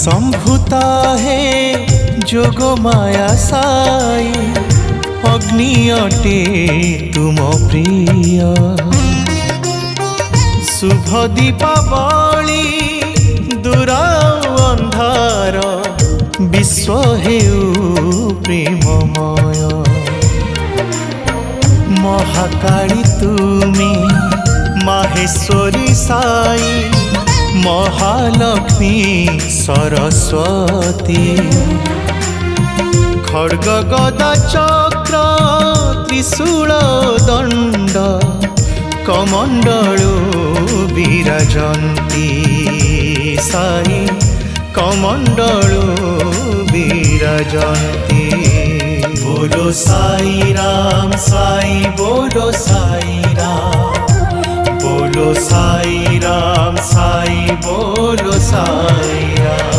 संभुता है जोग माया साई अग्नि अटे तुम प्रिय शुभ दीपावली दूरा अंधार विश्व हेउ प्रेममय महाकाली तुमी माहेश्वरी साई महालक्ष्मी सरस्वती खड्ग गदा चक्र त्रिशूल दंड कमंडलु विराजन्ती साई कमंडलु विराजन्ती बोलो साई राम साई बोलो साई राम बोलो साई राम साई बोलो साई राम।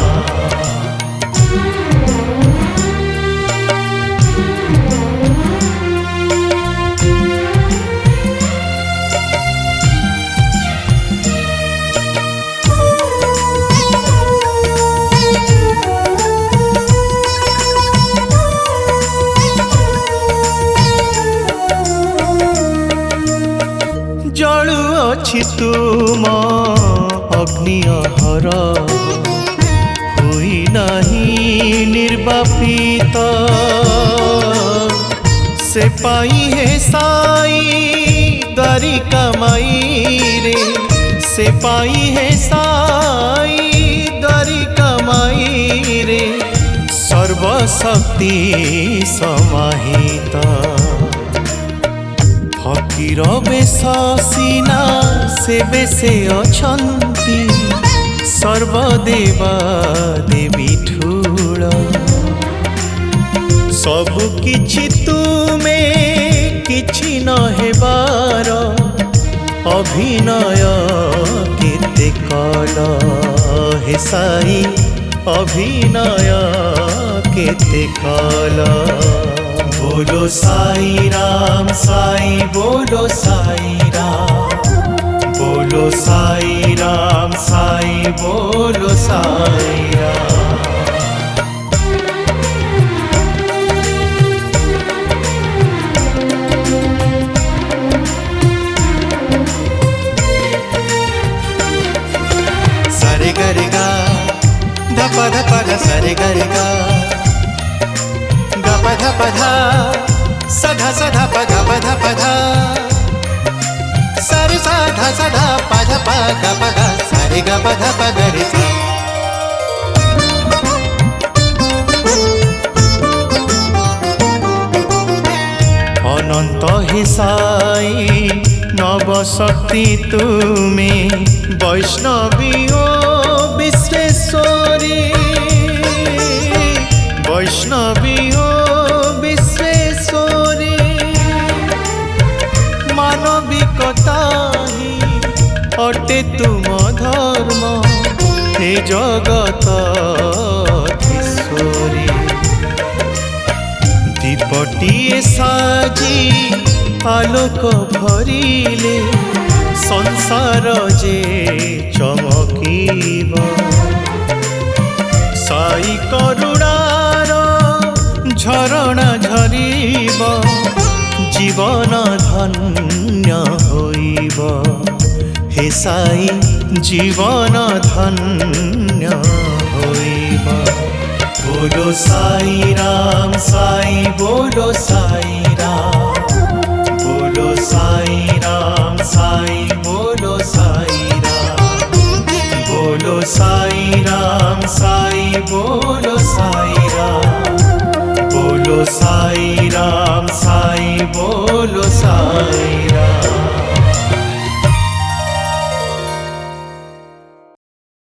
जलु अछि तुम अग्नि हर हुई नहीं निर्वापित से पाई है साई द्वारिका माई रे से पाई है साई द्वारिका माई रे सर्वशक्ति समाहित फकीर बेश सीना से बेसे अछंती सर्वदेवा देवी ठूल सबु किछि तुमे किछि न हेबार अभिनय केते कल हे साई अभिनय केते कल बोलो साई राम साई बोलो साई राम बोलो साई राम साई बोलो साई राम। सरे गरे गा धप धप ग सरे गरे गा पधा पधा सधा सधा पधा पधा पधा सरे साधा सधा पधा पगा पगा सरे गा पधा पगरे सा अनंत हे साई नव शक्ति तुमे वैष्णवी ओ विश्वेश्वरी वैष्णवी ओ मानविकता ही अटे तुम धर्म हे जगत ईश्वरी दीपटीए साजी आलोक भरिले संसार जे चमकीब साई करुणार झरणा झरीब जीवन धन्य होइब हे साई जीवन धन्य होइब बोलो साई राम साई बोलो साई राम बोलो साई